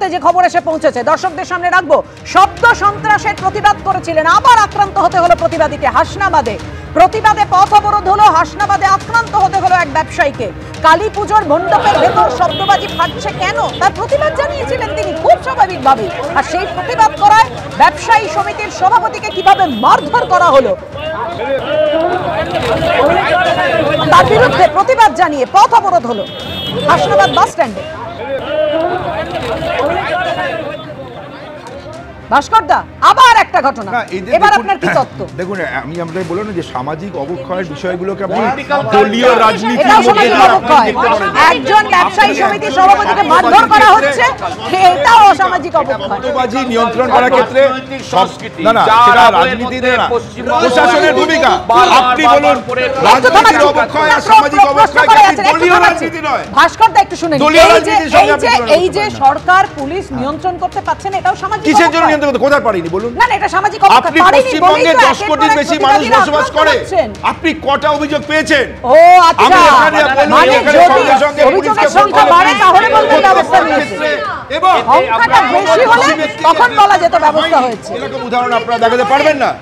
মুহূর্তে যে খবর এসে পৌঁছেছে দর্শকদের সামনে রাখবো। শব্দ সন্ত্রাসের প্রতিবাদ করেছিলেন, আবার আক্রান্ত হতে হলো প্রতিবাদীকে। হাসনাবাদে প্রতিবাদে পথ অবরোধ হলো, হাসনাবাদে আক্রান্ত হতে হলো এক ব্যবসায়ীকে। কালী পুজোর মণ্ডপের ভেতর শব্দবাজি ফাটছে কেন, তার প্রতিবাদ জানিয়েছিলেন তিনি খুব স্বাভাবিকভাবে। আর সেই প্রতিবাদ করায় ব্যবসায়ী সমিতির সভাপতিকে কিভাবে মারধর করা হলো, তার বিরুদ্ধে প্রতিবাদ জানিয়ে পথ অবরোধ হলো হাসনাবাদ বাস স্ট্যান্ডে। ভাস্করদা, আবার একটা ঘটনা, এবার আপনার কি তত্ত্ব? দেখুন, আমি আপনাকে বললাম যে সামাজিক অবক্ষয়ের বিষয়গুলোকে আপনি দলীয় রাজনীতি, একজন ব্যবসায়ী সমিতি সভাপতিকে মারধর করা হচ্ছে, এটাও অসামাজিক অবক্ষয়। শব্দবাজি নিয়ন্ত্রণ করার ক্ষেত্রে না না, সেটা রাজনীতি না, প্রশাসনের ভূমিকা। আপনি বলুন রাজনীতির অবক্ষয় আর সামাজিক অবক্ষয় দলীয় রাজনীতি নয়। ভাস্করদা একটু শুনুন, এই যে সরকার পুলিশ নিয়ন্ত্রণ করতে পারছে না, এটাও সামাজিক কিসের জন্য নিয়ন্ত্রণ করতে? কোথায় পারেনি বলুন? না না, এটা সামাজিক অবক্ষয়। আপনি পশ্চিমবঙ্গে 10 কোটির বেশি মানুষ বসবাস করে, আপনি কটা অভিযোগ পেয়েছেন? ও আচ্ছা, মানে যদি অভিযোগের সংখ্যা বাড়ে তাহলে বলবেন ব্যবস্থা নিয়েছে, এবং সংখ্যাটা বেশি হলে তখন বলা যেত ব্যবস্থা হয়েছে। এরকম উদাহরণ আপনারা দেখাতে পারবেন না?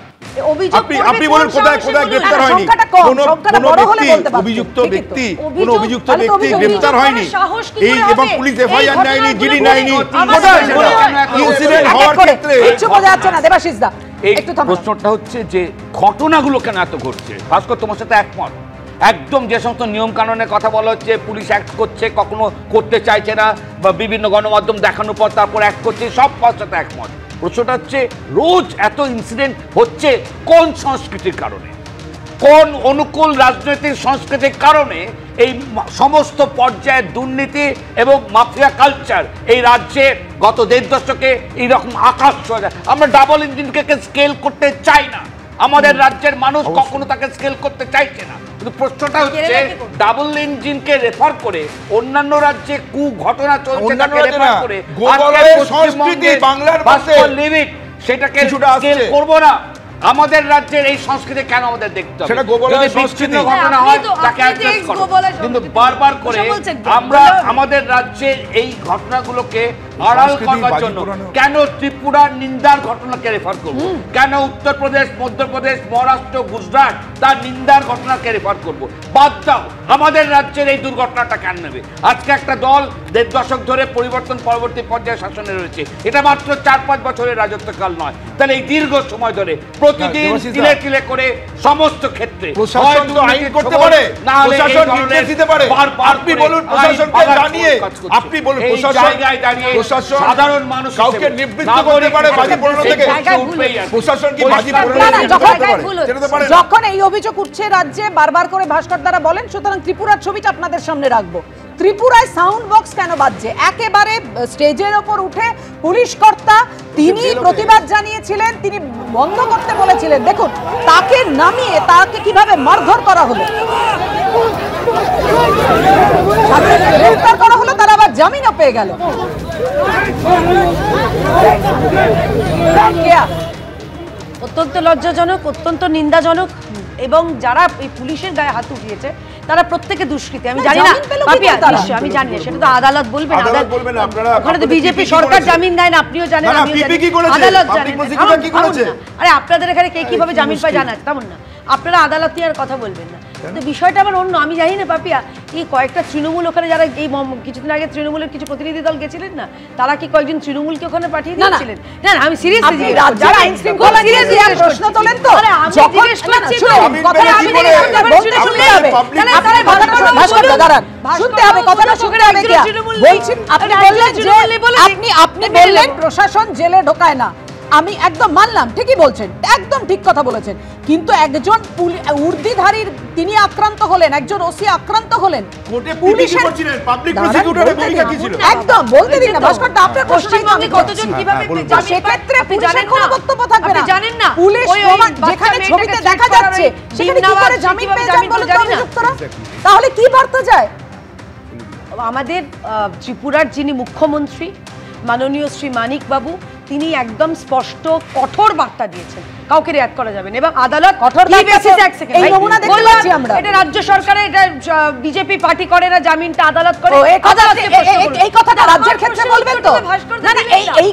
আপনি বলুন কোথায় কোথায় গ্রেফতার হয়নি অভিযুক্ত ব্যক্তি, কোন অভিযুক্ত ব্যক্তি গ্রেফতার হয়নি, এই এবং পুলিশ এফআইআর নেয়নি, জিডি নেয়নি, ইনসিডেন্ট হওয়ার ক্ষেত্রে কিছু বোঝা যাচ্ছে না। দেবাশিস দা, একটু প্রশ্নটা হচ্ছে যে ঘটনাগুলো কেন এত ঘটছে? ভাস্কর, তোমার সাথে একমত, একদম যে সমস্ত নিয়ম কানুনের কথা বলা হচ্ছে, পুলিশ অ্যাক্ট করছে, কখনো করতে চাইছে না, বা বিভিন্ন গণমাধ্যম দেখানোর পর তারপর অ্যাক্ট করছে, সব সাথে একমত। প্রশ্নটা হচ্ছে রোজ এত ইনসিডেন্ট হচ্ছে কোন সংস্কৃতির কারণে, কোন অনুকূল রাজনৈতিক সংস্কৃতির কারণে এই সমস্ত পর্যায়ের দুর্নীতি এবং মাফিয়া কালচার এই রাজ্যে গত 1.5 দশকে এইরকম আকাশ ছোঁয়া যায়। আমরা ডাবল ইঞ্জিনকে স্কেল করতে চাই না, আমাদের রাজ্যের মানুষ কখনো তাকে স্কেল করতে চাইছে না। কিন্তু প্রশ্নটা হচ্ছে ডাবল ইঞ্জিনকে রেফার করে অন্যান্য রাজ্যে ঘটনা চলছে তাকে রেফার করে সংস্কৃতি বাংলার লিমিট সেটাকে স্কেল করব না। আমাদের রাজ্যের এই সংস্কৃতি কেন আমাদের দেখতে হবে? যদি বিচ্ছিন্ন ঘটনা হয় তাকে অ্যাড্রেস করো, কিন্তু বারবার করে আমরা আমাদের রাজ্যের এই ঘটনাগুলোকে আড়াল করার জন্য কেন ত্রিপুরার নিন্দার ঘটনাকে রেফার করব, কেন উত্তরপ্রদেশ, মধ্যপ্রদেশ, মহারাষ্ট্র, গুজরাট তার নিন্দার ঘটনাকে রেফার করব? বাদ দাও, আমাদের রাজ্যের এই দুর্ঘটনাটা কেন নেবে? আজকে একটা দল 1.5 দশক ধরে পরিবর্তন পরবর্তী পর্যায়ে শাসনে রয়েছে, এটা মাত্র 4-5 বছরের রাজত্বকাল নয়। তাহলে এই দীর্ঘ সময় ধরে প্রতিদিন তিলে তিলে করে সমস্ত ক্ষেত্রে আইন করতে পারে, প্রশাসন নির্দেশ দিতে পারে। আপনি বলুন প্রশাসনকে জানিয়ে, আপনি বলুন জায়গায় দাঁড়িয়ে সাধারণ মানুষ কাউকে নিবৃত্ত করতে পারে বাজি পোড়ানো থেকে? প্রশাসন কি বাজি পোড়াতে পারে? যখন এই অভিযোগ উঠছে রাজ্যে বারবার করে ভাস্কর দ্বারা বলেন, সুতরাং ত্রিপুরার ছবিটা আপনাদের সামনে রাখবো। ত্রিপুরায় সাউন্ড বক্স কেন বাজছে? একেবারে স্টেজের ওপর উঠে পুলিশ কর্তা তিনি প্রতিবাদ জানিয়েছিলেন, তিনি বন্ধ করতে বলেছিলেন। দেখুন তাকে নামিয়ে তাকে কিভাবে মারধর করা হলো, গ্রেফতার করা হলো, তারা আবার জামিনও পেয়ে গেল। অত্যন্ত লজ্জাজনক, অত্যন্ত নিন্দাজনক, এবং যারা এই পুলিশের গায়ে হাত উঠিয়েছে তারা প্রত্যেকে দুষ্কৃতী। আমি জানি না পাপিয়া, আমি জানি না, সেটা তো আদালত বলবেন। ওখানে তো বিজেপি সরকার জামিন দেয় না, আপনিও জানেন, আমিও জানি, আদালত জানেন। আরে আপনাদের এখানে কে কিভাবে জামিন পায় জানা আছে তেমন না, আপনারা আদালতে আর কথা বলবেন না। কিন্তু বিষয়টা আবার অন্য। আমি জানি না পাপিয়া, এই কয়েকটা তৃণমূল ওখানে যারা এই কিছুদিন আগে তৃণমূলের কিছু প্রতিনিধি দল গেছিলেন না, তারা কি কয়েকজন তৃণমূলকে ওখানে পাঠিয়ে দিয়েছিলেন? না না, আমি সিরিয়াসলি যারা আইন শৃঙ্খলা সিরিয়াসলি প্রশ্ন তোলেন তো জিজ্ঞেস করছি, কথাটা আমি বলতে শুনতে হবে, শুনতে হবে, কথাটা শুনতে হবে। বলছেন আপনি বললেন যে আপনি বললেন প্রশাসন জেলে ঢোকায় না, আমি একদম মানলাম, ঠিকই বলছেন, একদম ঠিক কথা বলেছেন। কিন্তু একজন উর্দিধারীর তিনি আক্রান্ত হলেন, একজন ওসি আক্রান্ত হলেন, পুলিশের পাবলিক প্রসিকিউটরের ভূমিকা কি ছিল? একদম বলতে দিন না ভাস্কর দা, আপনার পশ্চিমবঙ্গে কতজন কিভাবে সেক্ষেত্রে পুলিশের কোনো বক্তব্য থাকবে না। জানেন না পুলিশ যেখানে ছবিতে দেখা যাচ্ছে সেখানে কি করে জামিন পেয়ে যান বলেন তো অভিযুক্তরা? তাহলে কি বার্তা যায়? আমাদের ত্রিপুরার যিনি মুখ্যমন্ত্রী মাননীয় শ্রী মানিক বাবু, তিনি একদম স্পষ্ট কঠোর বার্তা দিয়েছেন, কাউকে রিঅ্যাক্ট করা যাবে না, এবং আদালত কঠোর এই নমুনা দেখতে পাচ্ছি আমরা। এটা রাজ্য সরকারের, এটা বিজেপি পার্টি করে না, জামিনটা আদালত করে। এই কথাটা রাজ্যের ক্ষেত্রে বলবেন তো? না না, এই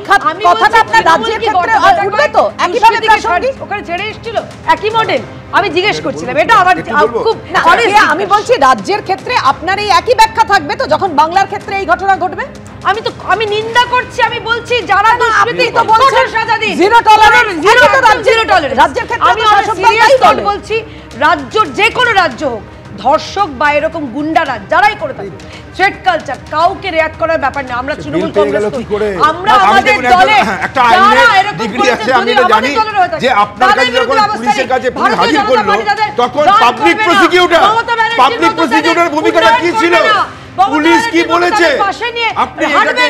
কথাটা আপনার রাজ্যের ক্ষেত্রে উঠবে তো? একইভাবে প্রাসঙ্গিক, ওখানে ছেড়ে এসেছিল একই মডেল। আমি জিজ্ঞেস করছিলাম, এটা আমার খুব, আমি বলছি রাজ্যের ক্ষেত্রে আপনার এই একই ব্যাখ্যা থাকবে তো যখন বাংলার ক্ষেত্রে এই ঘটনা ঘটবে? আমি নিন্দা করছি, আমি বলছি যারা দুষ্কৃতী তো বলছেন সাজা দিন, জিরো টলারেন্স, জিরো টলারেন্স। রাজ্যের ক্ষেত্রে আমি সিরিয়াস থট বলছি, রাজ্য যে কোনো রাজ্য হোক, ধর্ষক বা এরকম গুন্ডারা যারাই করে থাকে, থ্রেট কালচার, কাউকে রিঅ্যাক্ট করার ব্যাপার না। আমরা তৃণমূল কংগ্রেস, আমরা আমাদের দলে একটা আইনের ডিগ্রি আছে, আমি এটা জানি যে আপনার কাছে যখন পুলিশের কাছে পুলিশ হাজির করলো তখন পাবলিক প্রসিকিউটরের ভূমিকাটা কি ছিল? পুলিশ কি বলেছে? আপনি এটাকে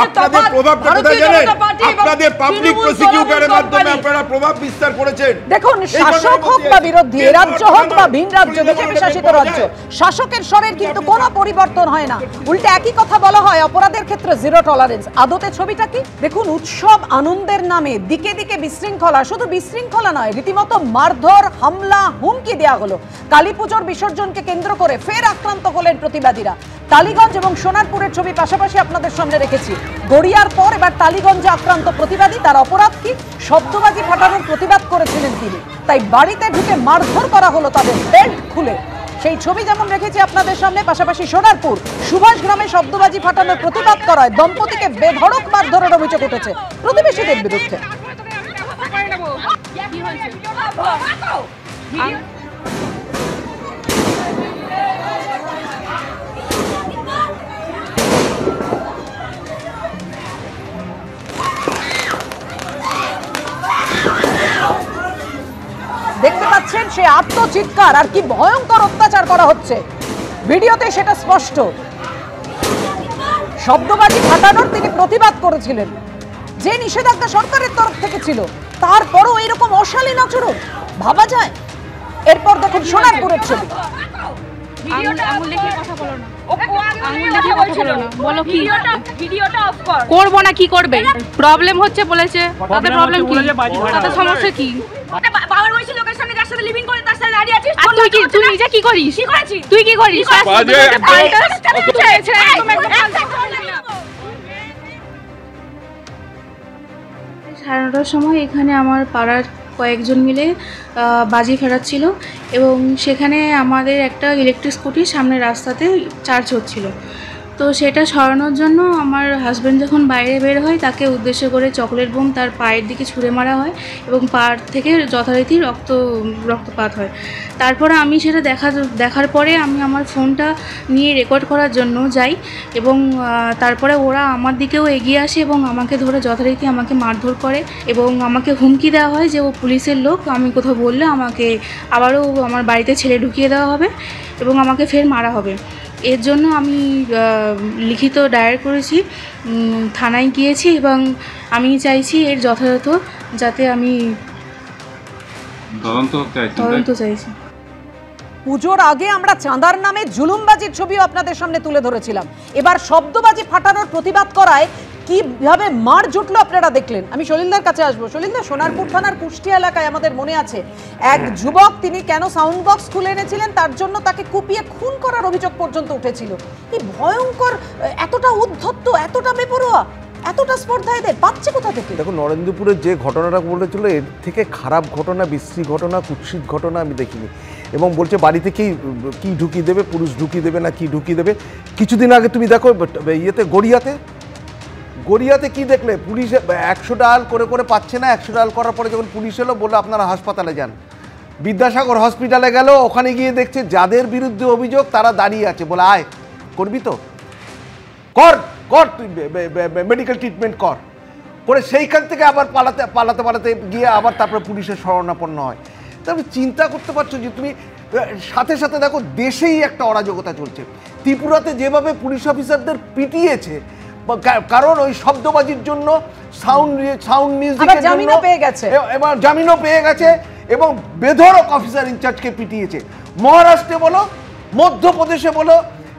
আপনাদের প্রভাবটা কোথায় জানেন? আপনাদের পাবলিক প্রসিকিউটরের মাধ্যমে আপনারা প্রভাব বিস্তার করেছেন। দেখুন, শাসক হোক বা বিরোধী, রাজ্য হোক বা ভিন রাজ্য, বিজেপি শাসিত রাজ্য, শাসকের স্বরের কিন্তু কোনো পরিবর্তন হয় না, উল্টে একই কথা বলা হয় অপরাধের ক্ষেত্রে জিরো টলারেন্স। আদতে ছবিটা কি দেখুন, উৎসব আনন্দের নামে দিকে দিকে বিশৃঙ্খলা, শুধু বিশৃঙ্খলা নয়, রীতিমতো মারধর, হামলা, হুমকি দেওয়া হলো। কালী পুজোর বিসর্জনকে কেন্দ্র করে ফের আক্রান্ত হলেন প্রতিবাদীরা। টালিগঞ্জ এবং সোনারপুরের ছবি পাশাপাশি আপনাদের সামনে রেখেছি। গড়িয়ার পর এবার টালিগঞ্জে আক্রান্ত প্রতিবাদী, তার অপরাধ কি? শব্দবাজি ফাটানোর প্রতিবাদ করেছিলেন তিনি, তাই বাড়িতে ঢুকে মারধর করা হলো তাদের বেল্ট খুলে। সেই ছবি যেমন রেখেছি আপনাদের সামনে, পাশাপাশি সোনারপুর সুভাষ গ্রামে শব্দবাজি ফাটানোর প্রতিবাদ করায় দম্পতিকে বেধড়ক মারধরের অভিযোগ উঠেছে প্রতিবেশীদের বিরুদ্ধে। দেখতে পাচ্ছেন সে আত্মচিৎকার, আর কি ভয়ঙ্কর অত্যাচার করা হচ্ছে, ভিডিওতে সেটা স্পষ্ট। শব্দবাজি ফাটানোর তিনি প্রতিবাদ করেছিলেন, যে নিষেধাজ্ঞা সরকারের তরফ থেকে ছিল, তারপরও এরকম অশালীন আচরণ ভাবা যায়? এরপর দেখুন সোনারপুরের ছবি। আঙুল দেখিয়ে কথা বলো না, আঙুল দেখিয়ে কথা বলো না, বলো কি ভিডিওটা অফ কর। করবো না, কি করবে? প্রবলেম হচ্ছে বলেছে, তাতে প্রবলেম কি? তাতে সমস্যা কি? বাবার বয়সী লোকের সামনে যার সাথে লিভিং করে তার সাথে দাঁড়িয়ে আছিস, আর তুই কি, তুই নিজে কি করিস? কি করেছিস তুই? কি করিস? 9:30টার সময় এখানে আমার পাড়ার কয়েকজন মিলে বাজি ফেরাচ্ছিল, এবং সেখানে আমাদের একটা ইলেকট্রিক স্কুটির সামনে রাস্তাতে চার্জ হচ্ছিল। তো সেটা সরানোর জন্য আমার হাজব্যান্ড যখন বাইরে বের হয়, তাকে উদ্দেশ্য করে চকলেট বোম তার পায়ের দিকে ছুঁড়ে মারা হয়, এবং পার থেকে যথারীতি রক্তপাত হয়। তারপরে আমি সেটা দেখার পরে আমি আমার ফোনটা নিয়ে রেকর্ড করার জন্য যাই, এবং তারপরে ওরা আমার দিকেও এগিয়ে আসে এবং আমাকে ধরে যথারীতি আমাকে মারধর করে, এবং আমাকে হুমকি দেওয়া হয় যে ও পুলিশের লোক, আমি কোথাও বললে আমাকে আবারও আমার বাড়িতে ছেড়ে ঢুকিয়ে দেওয়া হবে এবং আমাকে ফের মারা হবে। এর জন্য আমি লিখিত দায়ের করেছি, থানায় গিয়েছি, এবং আমি চাইছি এর যথাযথ যাতে আমি তদন্ত চাইছি। পুজোর আগে আমরা চাঁদার নামে জুলুমবাজির ছবিও আপনাদের সামনে তুলে ধরেছিলাম, এবার শব্দবাজি ফাটানোর প্রতিবাদ করায় কিভাবে মার জুটলো আপনারা দেখলেন। আমি সলিলদার কাছে আসবো। সলিলদা, সোনারপুর থানার কুষ্টিয়া এলাকায় আমাদের মনে আছে এক যুবক, তিনি কেন সাউন্ড বক্স খুলে এনেছিলেন তার জন্য তাকে কুপিয়ে খুন করার অভিযোগ পর্যন্ত উঠেছিল। এই ভয়ঙ্কর, এতটা উদ্ধত্ত, এতটা বেপরোয়া, এতটা স্পর্ধা এদের পাচ্ছে কোথা থেকে? দেখো, নরেন্দ্রপুরের যে ঘটনাটা বলেছিল, এর থেকে খারাপ ঘটনা, বিশ্রী ঘটনা, কুৎসিত ঘটনা আমি দেখিনি। এবং বলছে বাড়িতে কি ঢুকিয়ে দেবে, পুরুষ ঢুকিয়ে দেবে না কি ঢুকিয়ে দেবে। কিছুদিন আগে তুমি দেখো ইয়েতে গড়িয়াতে কি দেখলে, পুলিশ 100 ডাল করে পাচ্ছে না। 100 ডাল করার পরে যখন পুলিশ এলো, বললো আপনারা হাসপাতালে যান। বিদ্যাসাগর হসপিটালে গেল, ওখানে গিয়ে দেখছে যাদের বিরুদ্ধে অভিযোগ তারা দাঁড়িয়ে আছে, বলে আয় করবি তো কর তুই মেডিকেল ট্রিটমেন্ট করে সেইখান থেকে আবার পালাতে গিয়ে আবার তারপরে পুলিশের শরণাপন্ন হয়। তারপরে চিন্তা করতে পারছো যে তুমি সাথে সাথে দেখো দেশেই একটা অরাজকতা চলছে। ত্রিপুরাতে যেভাবে পুলিশ অফিসারদের পিটিয়েছে, কারণ ওই শব্দবাজির জন্য, সাউন্ড মিউজিকের জন্য এবার জামিনও পেয়ে গেছে, এবং বেধড়ক অফিসার ইনচার্জকে পিটিয়েছে। মহারাষ্ট্রে বলো, মধ্যপ্রদেশে বলো,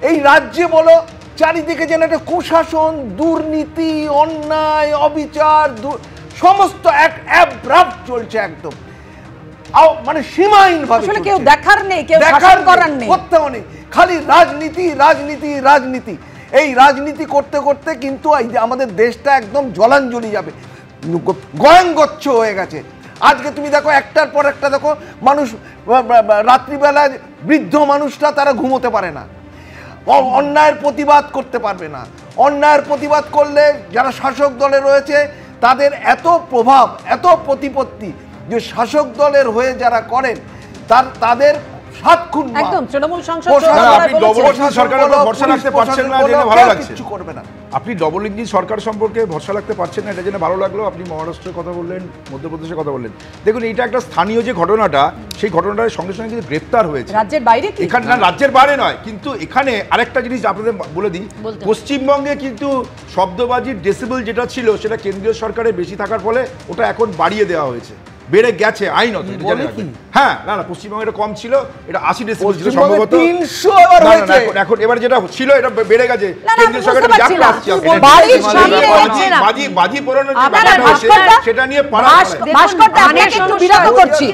এই রাজ্যে বলো, চারিদিকে যেন একটা কুশাসন, দুর্নীতি, অন্যায়, অবিচার, সমস্ত এক অ্যাব্রাপ্ট চলছে একদম, মানে সীমাহীন ভাবে। আসলে কেউ দেখার নেই, কেউ শাসন করার নেই, কোথাও নেই, খালি রাজনীতি রাজনীতি রাজনীতি। এই রাজনীতি করতে করতে কিন্তু আমাদের দেশটা একদম জলাঞ্জলি যাবে, গয়ঙ্গচ্ছ হয়ে গেছে। আজকে তুমি দেখো একটার পর একটা দেখো মানুষ, রাত্রিবেলায় বৃদ্ধ মানুষরা তারা ঘুমোতে পারে না, অন্যায়ের প্রতিবাদ করতে পারবে না। অন্যায়ের প্রতিবাদ করলে যারা শাসক দলে রয়েছে তাদের এত প্রভাব, এত প্রতিপত্তি যে শাসক দলের হয়ে যারা করেন তাদের সাত খুন। একদম তৃণমূল সংসদ সরকারের উপর ভরসা রাখতে পারছেন না জেনে ভালো লাগছে। কিছু করবে না। আপনি ডবল ইঞ্জিন সরকার সম্পর্কে ভরসা রাখতে পারছেন না এটা জেনে ভালো লাগলো। আপনি মহারাষ্ট্রের কথা বললেন, মধ্যপ্রদেশের কথা বললেন। দেখুন এটা একটা স্থানীয় যে ঘটনাটা, সেই ঘটনাটার সঙ্গে সঙ্গে কিন্তু গ্রেপ্তার হয়েছে। রাজ্যের বাইরে কি? এখানে না, রাজ্যের বাইরে নয়, কিন্তু এখানে আরেকটা জিনিস আপনাদের বলে দিই, পশ্চিমবঙ্গে কিন্তু শব্দবাজির ডেসিবেল যেটা ছিল সেটা কেন্দ্রীয় সরকারের বেশি থাকার ফলে ওটা এখন বাড়িয়ে দেওয়া হয়েছে, বেড়ে গেছে আইনত। হ্যাঁ, না না, পশ্চিমবঙ্গে এটা কম ছিল, এটা 80 ডেসিবেল ছিল সম্ভবত। 300 আবার হয়েছে এখন এবার যেটা ছিল এটা বেড়ে গেছে। কেন্দ্রীয় সরকারের যাত্রা আসছে, বাজি পোড়ানোর যে ব্যাপারটা হচ্ছে সেটা নিয়ে পাড়া। ভাস্কর, আপনাকে একটু বিরত করছি।